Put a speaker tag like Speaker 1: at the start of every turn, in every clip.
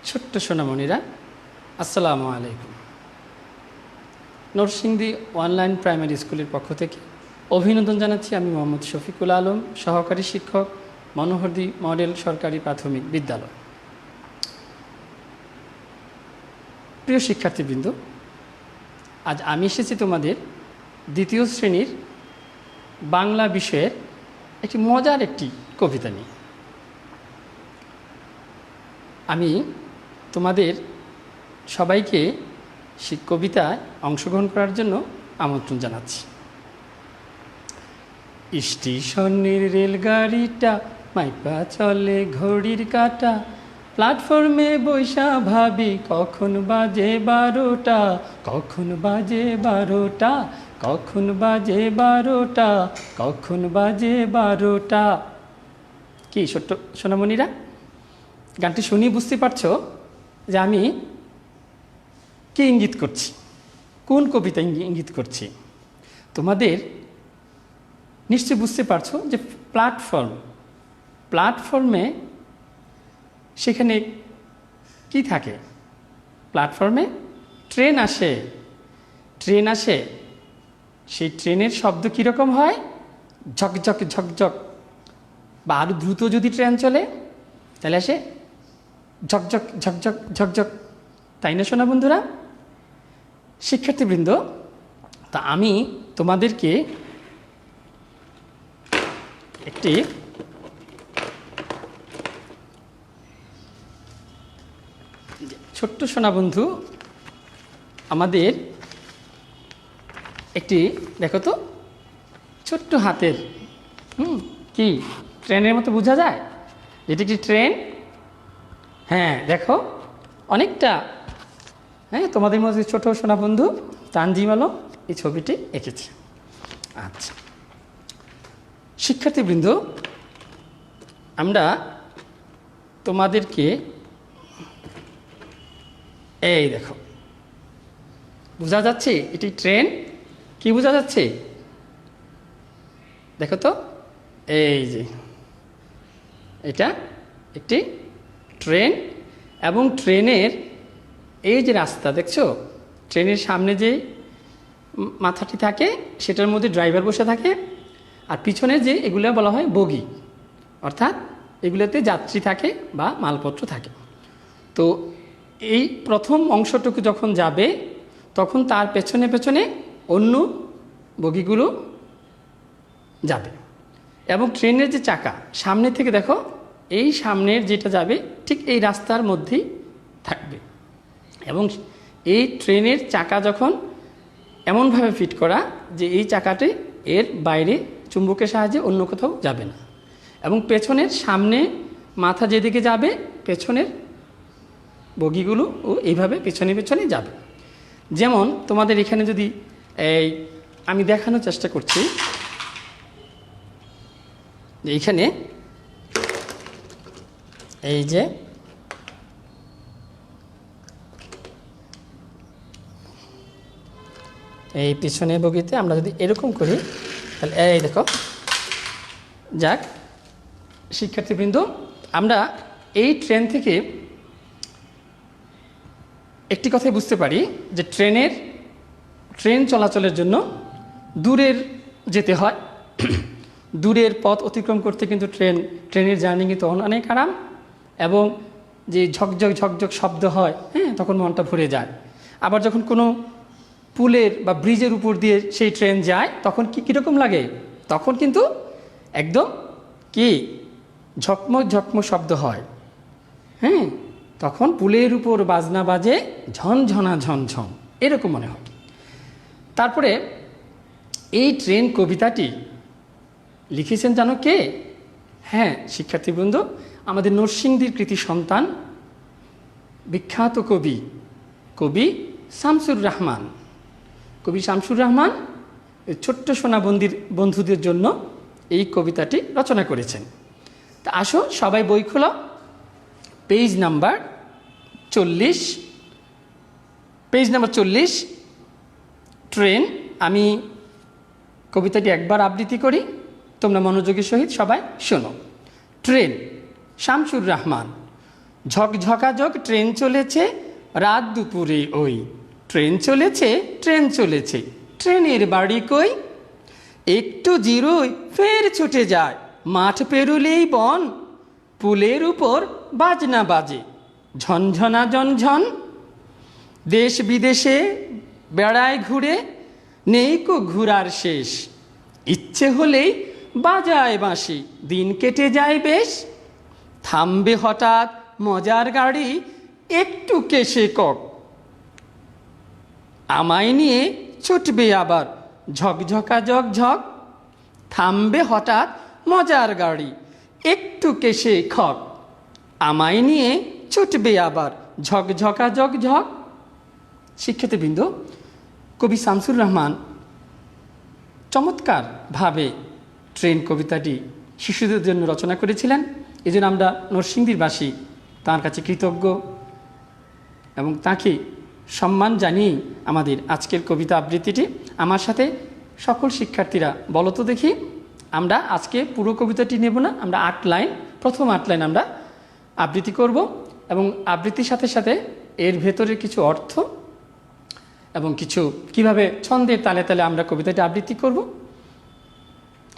Speaker 1: ছোট্ট সোনামণিরা, আসসালামু আলাইকুম। নরসিংদী অনলাইন প্রাইমারি স্কুলের পক্ষ থেকে অভিনন্দন জানাচ্ছি। আমি মোহাম্মদ শফিকুল আলম, সহকারী শিক্ষক, মনোহরদী মডেল সরকারি প্রাথমিক বিদ্যালয়। প্রিয় শিক্ষার্থীবৃন্দ, আজ আমি এসেছি তোমাদের দ্বিতীয় শ্রেণীর বাংলা বিষয়ের একটি মজার একটি কবিতা নিয়ে। আমি তোমাদের সবাইকে সেই কবিতায় অংশগ্রহণ করার জন্য আমন্ত্রণ জানাচ্ছি। স্টেশনের রেলগাড়িটা মাইপা চলে ঘড়ির কাঁটা, প্ল্যাটফর্মে বৈশা ভাবি কখন বাজে 12টা, কখন বাজে 12টা, কখন বাজে 12টা, কখন বাজে 12টা। কি ছোট্ট সোনামণিরা, গানটি শুনিয়ে বুঝতে পারছো যে আমি কি ইঙ্গিত করছি, কোন কবিতা ইঙ্গিত করছি। তোমাদের নিশ্চয়ই বুঝতে পারছো যে প্ল্যাটফর্মে সেখানে কি থাকে? প্ল্যাটফর্মে ট্রেন আসে। সেই ট্রেনের শব্দ কীরকম হয়? ঝকঝক ঝকঝক। বা আরও দ্রুত যদি ট্রেন চলে তাহলে আসে ঝকঝক ঝকঝক ঝকঝক। তাই না শোনা বন্ধুরা? শিক্ষার্থীবৃন্দ, তা আমি তোমাদেরকে একটি ছোট্ট সোনা বন্ধু আমাদের একটি, দেখো তো, ছোট্ট হাতের কি ট্রেনের মতো বোঝা যায় এটি একটি ট্রেন। হ্যাঁ দেখো, অনেকটা। হ্যাঁ, তোমাদের মধ্যে ছোট সোনা বন্ধু তানজিম আলম এই ছবিটি এঁকেছে। আচ্ছা শিক্ষার্থীবৃন্দ, আমরা তোমাদেরকে এই দেখো, বোঝা যাচ্ছে এটি ট্রেন। কি বোঝা যাচ্ছে? দেখো তো, এই যে এটা একটি ট্রেন। এবং ট্রেনের এই যে রাস্তা দেখছো, ট্রেনের সামনে যে মাথাটি থাকে সেটার মধ্যে ড্রাইভার বসে থাকে, আর পিছনে যে এগুলো বলা হয় বগি, অর্থাৎ এগুলোতে যাত্রী থাকে বা মালপত্র থাকে। তো এই প্রথম অংশটুকু যখন যাবে তখন তার পেছনে পেছনে অন্য বগিগুলো যাবে। এবং ট্রেনের যে চাকা সামনে থেকে দেখো, এই সামনের যেটা যাবে ঠিক এই রাস্তার মধ্যেই থাকবে। এবং এই ট্রেনের চাকা যখন এমনভাবে ফিট করা যে এই চাকাটি এর বাইরে চুম্বকের সাহায্যে অন্য কোথাও যাবে না। এবং পেছনের সামনে মাথা যেদিকে যাবে পেছনের বগিগুলো ও এইভাবে পেছনে পেছনে যাবে। যেমন তোমাদের এখানে যদি আমি দেখানোর চেষ্টা করছি যে এইখানে এই যে এই পিছনের বগিতে আমরা যদি এরকম করি তাহলে এই দেখো। যাক শিক্ষার্থীবৃন্দ, আমরা এই ট্রেন থেকে একটি কথাই বুঝতে পারি যে ট্রেন চলাচলের জন্য দূরের যেতে হয়। দূরের পথ অতিক্রম করতে কিন্তু ট্রেনের জার্নি কিন্তু অনেক আরাম। এবং যে ঝকঝক ঝকঝক শব্দ হয়, হ্যাঁ, তখন মনটা ভরে যায়। আবার যখন কোনো পুলের বা ব্রিজের উপর দিয়ে সেই ট্রেন যায় তখন কীরকম লাগে? তখন কিন্তু একদম কি ঝকমক ঝকমক শব্দ হয়। হ্যাঁ, তখন পুলের উপর বাজনা বাজে ঝনঝনা ঝনঝন, এরকম মনে হয়। তারপরে এই ট্রেন কবিতাটি লিখেছেন জানো কে? হ্যাঁ শিক্ষার্থীবৃন্দ, আমাদের নরসিংদীর কৃতি সন্তান বিখ্যাত কবি শামসুর রহমান। কবি শামসুর রহমান ছোট্ট সোনা বন্ধুদের জন্য এই কবিতাটি রচনা করেছেন। তা আসো সবাই বই খোলো, পেজ নাম্বার 40। ট্রেন। আমি কবিতাটি একবার আবৃত্তি করি, তোমরা মনোযোগের সহিত সবাই শোনো। ট্রেন, শামসুর রহমান। ঝকঝকাঝক ট্রেন চলেছে রাত দুপুরে ওই, ট্রেন চলেছে ট্রেন চলেছে, ট্রেনের বাড়ি কই? একটু জিরোয় ফের ছুটে যায়, মাঠ পেরুলেই বন, পুলের উপর বাজনা বাজে ঝনঝনা ঝনঝন। দেশ বিদেশে বেড়ায় ঘুরে, নেই কো ঘুরার শেষ, ইচ্ছে হলেই বাজায় বাঁশি, দিন কেটে যায় বেশ। থামবে হঠাৎ মজার গাড়ি, একটু কেশে কক, আমায় নিয়ে ছুটবে আবার ঝকঝকা ঝকঝক। থামবে হঠাৎ মজার গাড়ি, একটু কেশে খক, আমায় নিয়ে ছুটবে আবার ঝকঝকা ঝকঝক। শিক্ষার্থীবৃন্দ, কবি শামসুর রহমান চমৎকারভাবে ট্রেন কবিতাটি শিশুদের জন্য রচনা করেছিলেন। এই জন্য আমরা নরসিংদীবাসী তাঁর কাছে কৃতজ্ঞ এবং তাকে সম্মান জানিয়ে আমাদের আজকের কবিতা আবৃত্তিটি। আমার সাথে সকল শিক্ষার্থীরা বলো তো দেখি, আমরা আজকে পুরো কবিতাটি নেব না, আমরা 8 লাইন, প্রথম 8 লাইন আমরা আবৃত্তি করব এবং আবৃত্তির সাথে সাথে এর ভেতরে কিছু অর্থ এবং কিছু কিভাবে ছন্দের তালে তালে আমরা কবিতাটি আবৃত্তি করব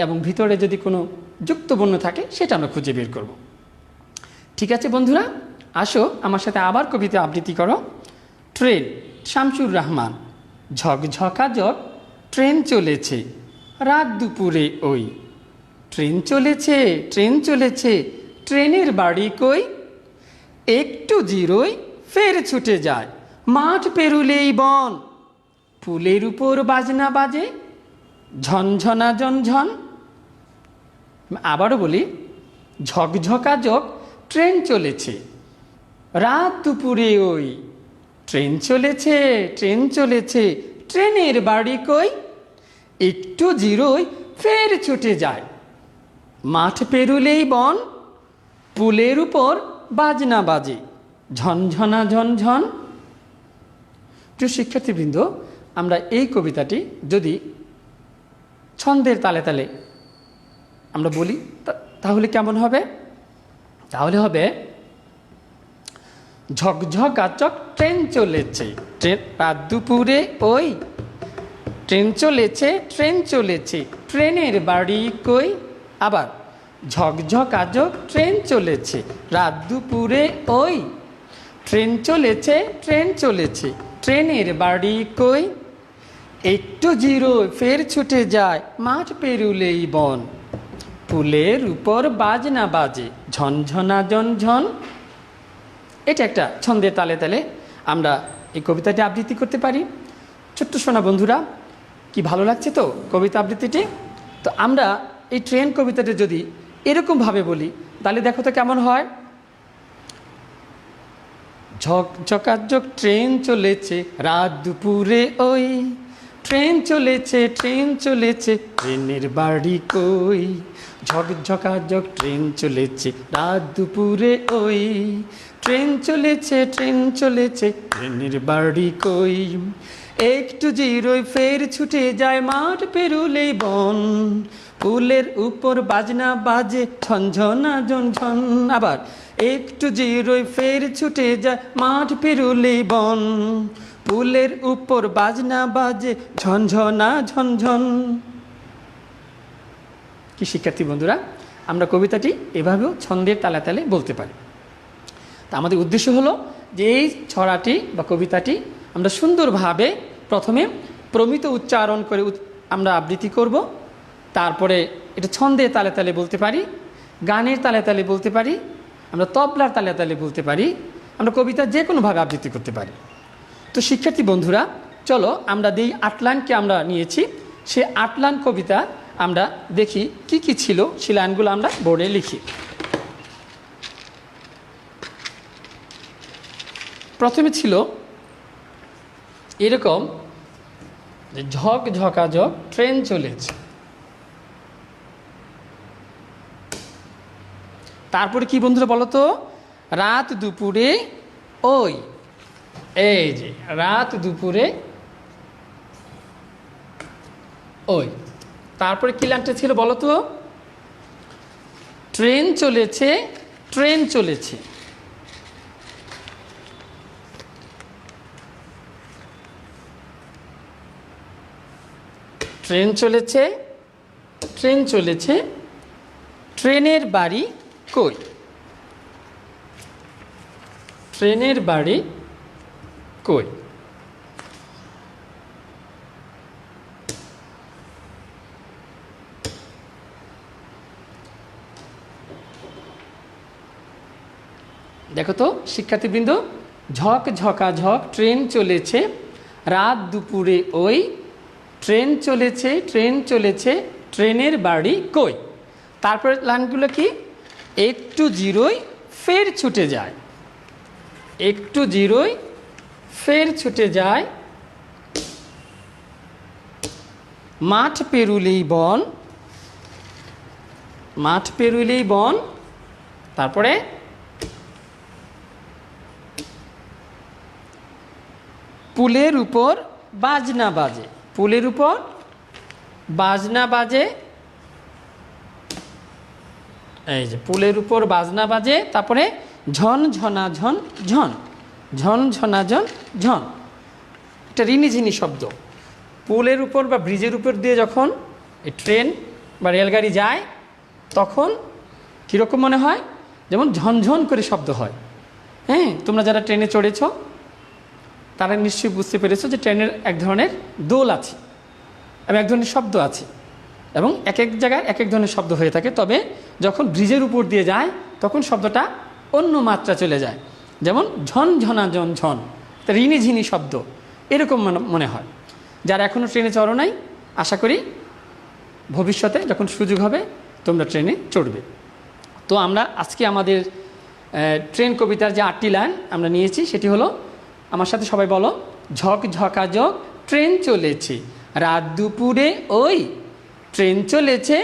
Speaker 1: এবং ভিতরে যদি কোনো যুক্তবর্ণ থাকে সেটা আমরা খুঁজে বের করব। ঠিক আছে বন্ধুরা, আসো আমার সাথে আবার কবিতা আবৃত্তি করো। ট্রেন, শামসুর রহমান। ঝকঝকাঝক ট্রেন চলেছে রাত দুপুরে ওই, ট্রেন চলেছে ট্রেন চলেছে, ট্রেনের বাড়ি কই? একটু জিরোয় ফের ছুটে যায়, মাঠ পেরুলেই বন, পুলের উপর বাজনা বাজে ঝনঝনা ঝনঝন। আবারও বলি, ঝকঝকাঝক ট্রেন চলেছে রাত দুপুরে ওই, ট্রেন চলেছে ট্রেন চলেছে, ট্রেনের বাড়ি কই? একটু জিরোয় ফের ছুটে যায়, মাঠ পেরুলেই বন, পুলের উপর বাজনা বাজে ঝনঝনা ঝনঝন। প্রিয় শিক্ষার্থীবৃন্দ, আমরা এই কবিতাটি যদি ছন্দের তালে তালে আমরা বলি তাহলে কেমন হবে? তাহলে হবে, ঝকঝকাঝক ট্রেন চলেছে রাত দুপুরে ওই, ট্রেন চলেছে ট্রেন চলেছে, ট্রেনের বাড়ি কই? আবার, ঝকঝকাঝক ট্রেন চলেছে রাত দুপুরে ওই, ট্রেন চলেছে ট্রেন চলেছে, ট্রেনের বাড়ি কই? একটু জিরো ফের ছুটে যায়, মাঠ পেরুলেই বন, পুলের উপর বাজনা বাজে ঝনঝনা ঝনঝন। এটা একটা ছন্দের তালে তালে আমরা এই কবিতাটি আবৃত্তি করতে পারি। ছোট্ট সোনা বন্ধুরা, কি ভালো লাগছে তো কবিতা আবৃত্তিটি? তো আমরা এই ট্রেন কবিতাটি যদি এরকমভাবে বলি তাহলে দেখো তো কেমন হয়। ঝকঝকাঝক ট্রেন চলেছে রাত দুপুরে ওই, ট্রেন চলেছে ট্রেন চলেছে, ট্রেনের বাড়ি কই? ঝকঝকাঝক ট্রেন চলেছে রাত দুপুরে ওই, ট্রেন চলেছে ট্রেন চলেছে, ট্রেনের বাড়ি কই? একটু জিরোয় ফের ছুটে যায়, মাঠ পেরুলেই বন, পুলের উপর বাজনা বাজে ঝনঝনা ঝনঝন। আবার, একটু জিরোয় ফের ছুটে যায়, মাঠ পেরুলেই বন, পুলের উপর বাজনা বাজে ঝনঝনা ঝনঝন। কি শিক্ষার্থী বন্ধুরা, আমরা কবিতাটি এভাবেও ছন্দের তালে তালে বলতে পারি। তা আমাদের উদ্দেশ্য হলো যে এই ছড়াটি বা কবিতাটি আমরা সুন্দরভাবে প্রথমে প্রমিত উচ্চারণ করে আমরা আবৃত্তি করব, তারপরে এটা ছন্দের তালে তালে বলতে পারি, গানের তালে তালে বলতে পারি, আমরা তবলার তালে তালে বলতে পারি, আমরা কবিতা যে কোনোভাবে আবৃত্তি করতে পারি। তো শিক্ষার্থী বন্ধুরা, চলো আমরা যেই 8 লাইনকে আমরা নিয়েছি সেই 8 লাইন কবিতা আমরা দেখি কি কি ছিল, সেই লাইনগুলো আমরা বোর্ডে লিখি। প্রথমে ছিল এরকম যে ঝকঝকাঝক ট্রেন চলেছে, তারপরে কি বন্ধুরা বলো তো? রাত দুপুরে ওই, এই যে রাত দুপুরে ওই। তারপরে কি লাইনটা ছিল বলো তো? ট্রেন চলেছে ট্রেন চলেছে, ট্রেন চলেছে, ট্রেন চলেছে, ট্রেনের বাড়ি কই? ট্রেনের বাড়ি কই? দেখো তো শিক্ষার্থীবৃন্দ, ঝক ঝকাঝক ট্রেন চলেছে, রাত দুপুরে ওই ট্রেন চলেছে, ট্রেন চলেছে, ট্রেনের বাড়ি কই? তারপরে লাইনগুলো কি? একটু জিরোই ফের ছুটে যায়, একটু জিরোই ফের ছুটে যায়, মাঠ পেরুলেই বন, মাঠ পেরুলেই বন, তারপরে পুলের উপর বাজনা বাজে, পুলের উপর বাজনা বাজে, এই যে পুলের উপর বাজনা বাজে, তারপরে ঝন ঝনা ঝন ঝন, ঝন ঝনা ঝন ঝন, একটা রিনিঝিনি শব্দ। পুলের উপর বা ব্রিজের উপর দিয়ে যখন এই ট্রেন বা রেলগাড়ি যায় তখন কীরকম মনে হয়? যেমন ঝনঝন করে শব্দ হয়। হ্যাঁ, তোমরা যারা ট্রেনে চড়েছ তারা নিশ্চয়ই বুঝতে পেরেছো যে ট্রেনের এক ধরনের দোল আছে এবং এক ধরনের শব্দ আছে, এবং এক এক জায়গায় এক এক ধরনের শব্দ হয়ে থাকে। তবে যখন ব্রিজের উপর দিয়ে যায় তখন শব্দটা অন্য মাত্রা চলে যায়, যেমন ঝন ঝনা ঝন ঝন, রিনিঝিনি শব্দ এরকম মনে হয়। যারা এখনও ট্রেনে চড়ো নাই, আশা করি ভবিষ্যতে যখন সুযোগ হবে তোমরা ট্রেনে চড়বে। তো আমরা আজকে আমাদের ট্রেন কবিতার যে 8টি লাইন আমরা নিয়েছি সেটি হলো, আমার সাথে সবাই বলো, ঝক ঝকাঝক ট্রেন চলেছে, রাত দুপুরে ওই ট্রেন চলেছে,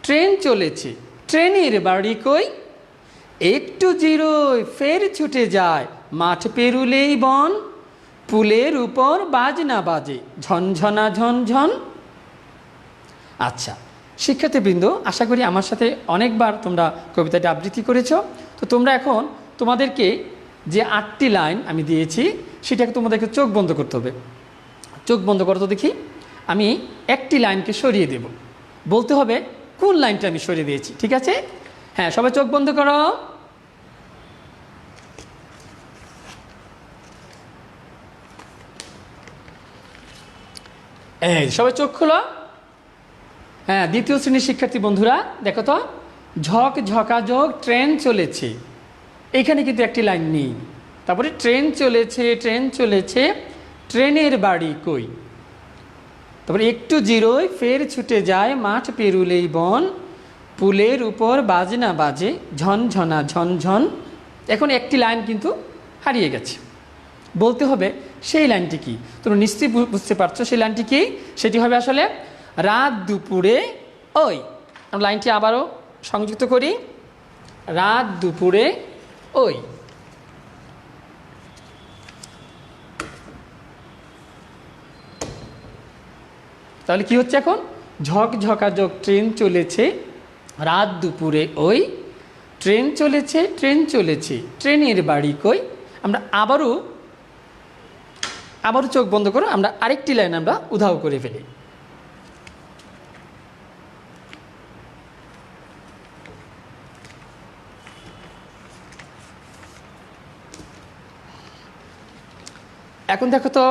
Speaker 1: ট্রেন চলেছে, ট্রেনের বাড়ি কই? একটু জিরোয় ফের ছুটে যায়, মাঠ পেরুলেই বন, পুলের উপর বাজনা বাজে, ঝনঝনা ঝনঝন। আচ্ছা শিক্ষার্থীবৃন্দ, আশা করি আমার সাথে অনেকবার তোমরা কবিতাটি আবৃত্তি করেছো। তো তোমরা এখন তোমাদেরকে যে 8টি লাইন আমি দিয়েছি সেটাকে তোমাদেরকে চোখ বন্ধ করতে হবে। চোখ বন্ধ করো তো দেখি। আমি একটি লাইনকে সরিয়ে দেব, বলতে হবে কোন লাইনটা আমি সরিয়ে দিয়েছি, ঠিক আছে? হ্যাঁ, সবাই চোখ বন্ধ করো। এই সবাই চোখ খোলো। হ্যাঁ, দ্বিতীয় শ্রেণীর শিক্ষার্থী বন্ধুরা দেখো তো, ঝক ঝকাঝক ট্রেন চলেছে, এইখানে কিন্তু একটি লাইন নেই। তারপরে ট্রেন চলেছে, ট্রেন চলেছে, ট্রেনের বাড়ি কই? তারপরে একটু জিরোয় ফের ছুটে যায়, মাঠ পেরুলেই বন, পুলের উপর বাজনা বাজে, ঝনঝনা ঝনঝন। এখন একটি লাইন কিন্তু হারিয়ে গেছে, বলতে হবে সেই লাইনটি কি। তোমরা নিশ্চয়ই বুঝতে পারছো সেই লাইনটি কি। সেটি হবে আসলে রাত দুপুরে ওই। আমরা লাইনটি আবারও সংযুক্ত করি, রাত দুপুরে ওই। তাহলে কি হচ্ছে এখন? ঝক ঝকাঝক ট্রেন চলেছে, রাত দুপুরে ওই ট্রেন চলেছে, ট্রেন চলেছে, ট্রেনের বাড়ি কই? আমরা আবারও চোখ বন্ধ করো, আমরা আরেকটি লাইন আমরা উধাও করে ফেলি। এখন দেখো তো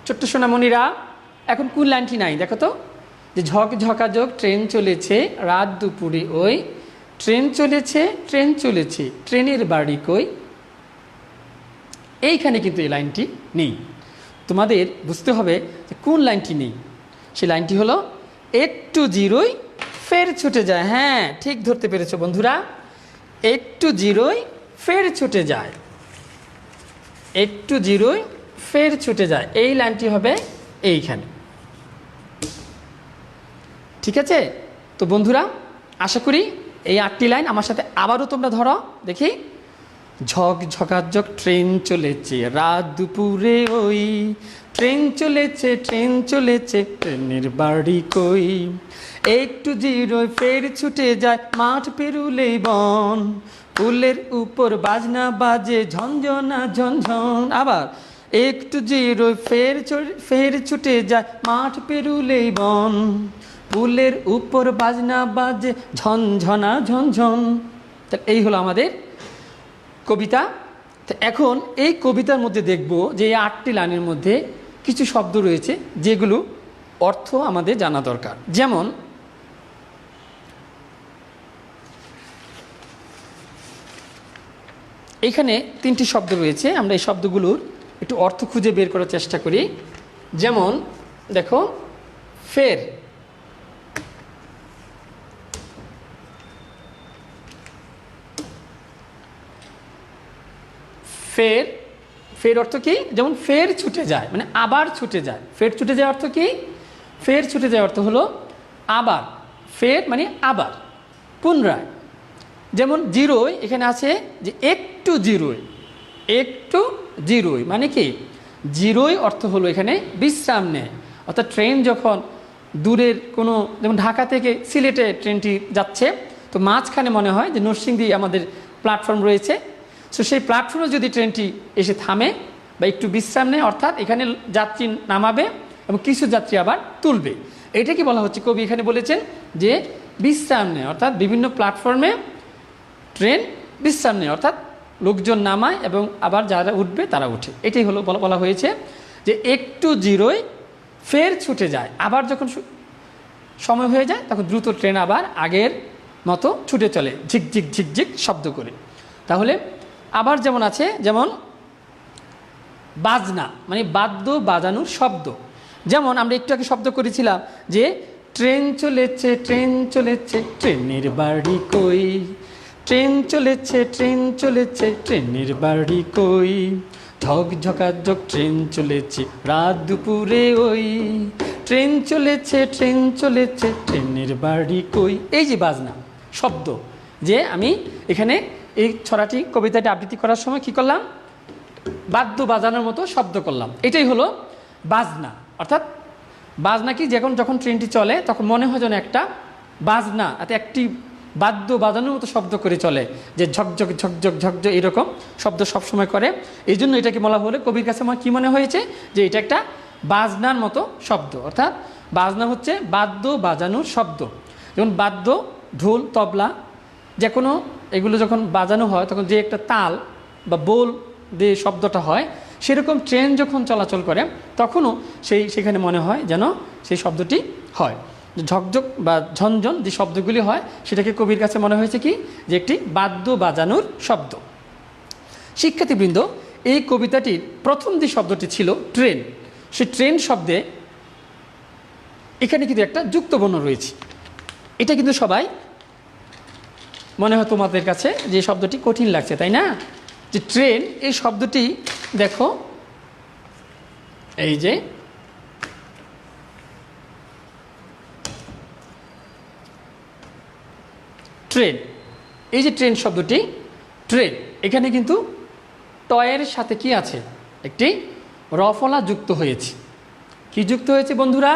Speaker 1: ছোট্ট সোনামণিরা, এখন কোন লাইনটি নাই দেখো তো, যে ঝক ঝকাঝক ট্রেন চলেছে, রাত দুপুরে ওই ট্রেন চলেছে, ট্রেন চলেছে, ট্রেনের বাড়ি কই? এইখানে কিন্তু এই লাইনটি নেই। তোমাদের বুঝতে হবে যে কোন লাইনটি নেই। সেই লাইনটি হলো একটু জিরোই ফের ছুটে যায়। হ্যাঁ, ঠিক ধরতে পেরেছো বন্ধুরা, একটু জিরোই ফের ছুটে যায়, একটু জিরোই ফের ছুটে যায়, এই লাইনটি হবে এইখানে, ঠিক আছে? তো বন্ধুরা, আশা করি এই 8টি লাইন আমার সাথে আবারও তোমরা ধরো দেখি। ঝক ঝকাঝক ট্রেন চলেছে, রাত দুপুরে ওই ট্রেন চলেছে, ট্রেন চলেছে, ট্রেনের বাড়ি কই? একটু জিরোয় ফের ছুটে যায়, মাঠ পেরুলেই বন, পুলের উপর বাজনা বাজে, ঝনঝনা ঝনঝন। আবার একটু জিরোয় ফের ছুটে যায় মাঠ পেরুলেই বন, পুলের উপর বাজনা বাজে ঝনঝনা ঝনঝন। তা এই হলো আমাদের কবিতা। তো এখন এই কবিতার মধ্যে দেখব যে এই 8টি লাইনের মধ্যে কিছু শব্দ রয়েছে যেগুলো অর্থ আমাদের জানা দরকার। যেমন এখানে 3টি শব্দ রয়েছে, আমরা এই শব্দগুলোর একটু অর্থ খুঁজে বের করার চেষ্টা করি। যেমন দেখো, ফের, ফের, ফের অর্থ কি? যেমন ফের ছুটে যায় মানে আবার ছুটে যায়। ফের ছুটে যায় অর্থ কি? ফের ছুটে যায় অর্থ হলো আবার। ফের মানে আবার, পুনরায়। যেমন জিরোয় এখানে আছে যে একটু জিরোয়, একটু জিরোয় মানে কি? জিরোয় অর্থ হলো এখানে বিশ্রাম নেয়। অর্থাৎ ট্রেন যখন দূরের কোনো, যেমন ঢাকা থেকে সিলেটে ট্রেনটি যাচ্ছে, তো মাঝখানে মনে হয় যে নরসিংদী আমাদের প্ল্যাটফর্ম রয়েছে, সো সেই প্ল্যাটফর্মে যদি ট্রেনটি এসে থামে বা একটু বিশ্রাম নেয়, অর্থাৎ এখানে যাত্রী নামাবে এবং কিছু যাত্রী আবার তুলবে। এটা কি বলা হচ্ছে? কবি এখানে বলেছেন যে বিশ্রাম নেয়, অর্থাৎ বিভিন্ন প্ল্যাটফর্মে ট্রেন বিশ্রাম নেয়, অর্থাৎ লোকজন নামায় এবং আবার যারা উঠবে তারা উঠে। এটাই হলো বলা হয়েছে যে একটু জিরোয় ফের ছুটে যায়। আবার যখন সময় হয়ে যায় তখন দ্রুত ট্রেন আবার আগের মতো ছুটে চলে ঝিকঝিক ঝিকঝিক শব্দ করে। তাহলে আবার যেমন আছে, যেমন বাজনা মানে বাদ্য বাজানোর শব্দ। যেমন আমরা একটু আগে শব্দ করেছিলাম যে ট্রেন চলেছে, ট্রেন চলেছে, ট্রেনের বাড়ি কই, ট্রেন চলেছে, ট্রেন চলেছে, ট্রেনের বাড়ি কই, ঝক ঝকাঝক ট্রেন চলেছে রাত দুপুরে ওই, ট্রেন চলেছে, ট্রেন চলেছে, ট্রেনের বাড়ি কই। এই যে বাজনা শব্দ, যে আমি এখানে এই ছড়াটি কবিতাটি আবৃত্তি করার সময় কি করলাম? বাদ্য বাজানোর মতো শব্দ করলাম। এটাই হলো বাজনা। অর্থাৎ বাজনা কি? যখন ট্রেনটি চলে তখন মনে হয় যেন একটা বাজনা, একটি বাদ্য বাজানোর মতো শব্দ করে চলে, যে ঝকঝক ঝকঝক ঝকঝক এরকম শব্দ সবসময় করে। এই জন্য এটাকে বলা হলে কবির কাছে আমার কী মনে হয়েছে? যে এটা একটা বাজনার মতো শব্দ। অর্থাৎ বাজনা হচ্ছে বাদ্য বাজানোর শব্দ। যেমন বাদ্য, ঢোল, তবলা, যে কোনো এগুলো যখন বাজানো হয় তখন যে একটা তাল বা বোল দিয়ে শব্দটা হয়, সেরকম ট্রেন যখন চলাচল করে তখনও সেখানে মনে হয় যেন সেই শব্দটি হয়। ঝকঝক বা ঝনঝন যে শব্দগুলি হয় সেটাকে কবির কাছে মনে হয়েছে কি? যে একটি বাদ্য বাজানোর শব্দ। শিক্ষার্থীবৃন্দ, এই কবিতাটির প্রথম যে শব্দটি ছিল ট্রেন, সেই ট্রেন শব্দে এখানে কিন্তু একটা যুক্তবর্ণ রয়েছে। এটা কিন্তু সবাই মনে হয় তোমাদের কাছে যে শব্দটি কঠিন লাগছে, তাই না? যে ট্রেন এই শব্দটি দেখো, এই যে ট্রেন, এই যে ট্রেন শব্দটি, ট্রেন এখানে কিন্তু টয়ের সাথে কি আছে? একটি রফলা যুক্ত হয়েছে। কি যুক্ত হয়েছে বন্ধুরা?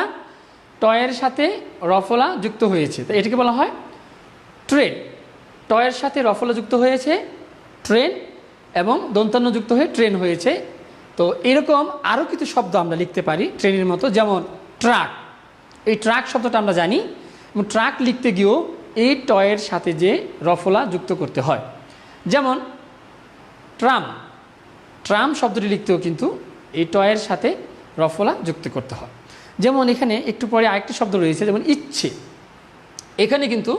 Speaker 1: টয়ের সাথে রফলা যুক্ত হয়েছে। তো এটাকে বলা হয় ট্রেন। টয়ের সাথে রফলা যুক্ত হয়েছে ট্রেন এবং দন্তান্ন যুক্ত হয়ে ট্রেন হয়েছে। তো এরকম আরও কিছু শব্দ আমরা লিখতে পারি ট্রেনের মতো, যেমন ট্রাক। এই ট্রাক শব্দটা আমরা জানি, এবং ট্রাক লিখতে গিয়েও এই টয়ের সাথে যে রফলা যুক্ত করতে হয়। যেমন ট্রাম, ট্রাম শব্দটি লিখতেও কিন্তু এই টয়ের সাথে রফলা যুক্ত করতে হয়। যেমন এখানে একটু পরে আরেকটি শব্দ রয়েছে, যেমন ইচ্ছে। এখানে কিন্তু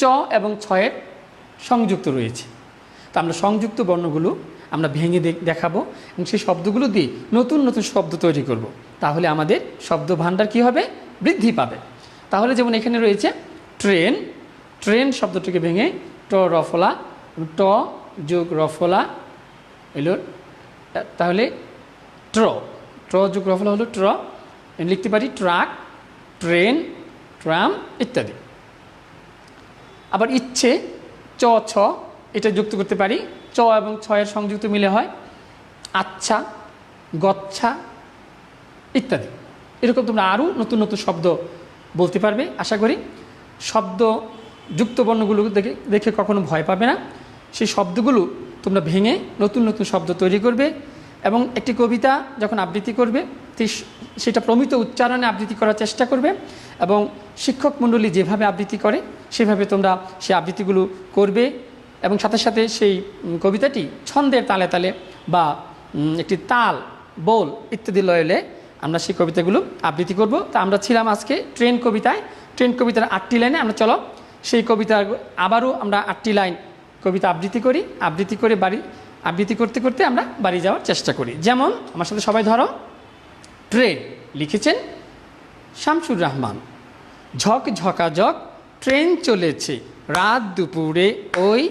Speaker 1: চ এবং ছয়ের সংযুক্ত রয়েছে। তো আমরা সংযুক্ত বর্ণগুলো আমরা ভেঙে দেখাবো এবং সেই শব্দগুলো দিয়ে নতুন নতুন শব্দ তৈরি করব। তাহলে আমাদের শব্দ ভাণ্ডার কী হবে? বৃদ্ধি পাবে। তাহলে যেমন এখানে রয়েছে ট্রেন, ট্রেন শব্দটিকে ভেঙে ট রফলা, ট যোগ রফলা এলো, তাহলে ট্র, ট্র যোগ রফলা হলো ট্র। লিখতে পারি ট্রাক, ট্রেন, ট্রাম ইত্যাদি। আবার ইচ্ছে, চ ছ, এটা যুক্ত করতে পারি, চ এবং ছয়ের সংযুক্ত মিলে হয় আচ্ছা, গচ্ছা ইত্যাদি। এরকম তোমরা আরও নতুন নতুন শব্দ বলতে পারবে আশা করি। শব্দ যুক্ত বর্ণগুলো দেখে কখনো ভয় পাবে না। সেই শব্দগুলো তোমরা ভেঙে নতুন নতুন শব্দ তৈরি করবে এবং একটি কবিতা যখন আবৃত্তি করবে সেটা প্রমিত উচ্চারণে আবৃত্তি করার চেষ্টা করবে এবং শিক্ষক মণ্ডলী যেভাবে আবৃত্তি করে সেভাবে তোমরা সেই আবৃত্তিগুলো করবে এবং সাথে সাথে সেই কবিতাটি ছন্দের তালে তালে বা একটি তাল বোল ইত্যাদি লয়লে আমরা সেই কবিতাগুলো আবৃত্তি করব। তা আমরা ছিলাম আজকে ট্রেন কবিতায়। ট্রেন কবিতার 8টি লাইনে আমরা চলো সেই কবিতা আবারও আমরা 8টি লাইন কবিতা আবৃত্তি করে আবৃত্তি করতে করতে আমরা বাড়ি যাওয়ার চেষ্টা করি। যেমন আমার সাথে সবাই ধরো। ট্রেন লিখেছেন শামসুর রহমান। ঝক ঝকাঝক ট্রেন চলেছে রাত দুপুরে ওই,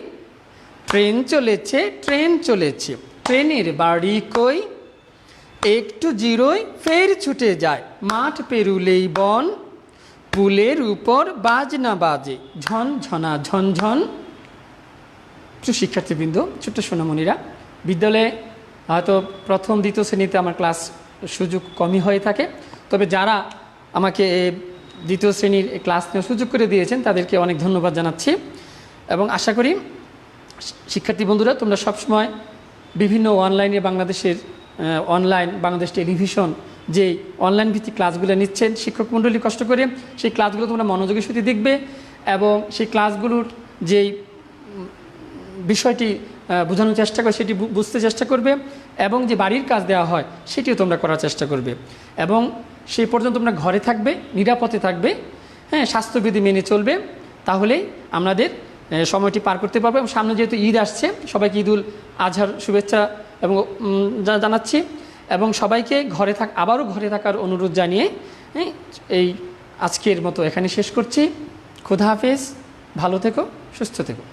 Speaker 1: ট্রেন চলেছে ট্রেনের বাড়ি কই, একটু জিরোয় ফের ছুটে যায় মাঠ পেরুলেই বন, পুলের উপর বাজনা বাজে ঝনঝনা ঝনঝন। শিক্ষার্থীবৃন্দ, ছোট্ট সোনামণিরা, বিদ্যালয়ে হয়তো প্রথম দ্বিতীয় শ্রেণীতে আমার ক্লাস সুযোগ কমই হয়ে থাকে, তবে যারা আমাকে দ্বিতীয় শ্রেণীর ক্লাস নেওয়ার সুযোগ করে দিয়েছেন তাদেরকে অনেক ধন্যবাদ জানাচ্ছি এবং আশা করি শিক্ষার্থী বন্ধুরা তোমরা সবসময় বিভিন্ন অনলাইনে বাংলাদেশ টেলিভিশন যে অনলাইন ভিত্তিক ক্লাসগুলো নিচ্ছেন শিক্ষক মণ্ডলী কষ্ট করে, সেই ক্লাসগুলো তোমরা মনোযোগের সাথে দেখবে এবং সেই ক্লাসগুলোর যেই বিষয়টি বোঝানোর চেষ্টা করে সেটি বুঝতে চেষ্টা করবে এবং যে বাড়ির কাজ দেওয়া হয় সেটিও তোমরা করার চেষ্টা করবে এবং সেই পর্যন্ত তোমরা ঘরে থাকবে, নিরাপদে থাকবে, হ্যাঁ, স্বাস্থ্যবিধি মেনে চলবে, তাহলে আমাদের সময়টি পার করতে পারবো। এবং সামনে যেহেতু ঈদ আসছে, সবাইকে ঈদুল আজহার শুভেচ্ছা এবং জানাচ্ছি এবং সবাইকে আবারও ঘরে থাকার অনুরোধ জানিয়ে এই আজকের মতো এখানে শেষ করছি। খোদা হাফেজ, ভালো থেকো, সুস্থ থেকো।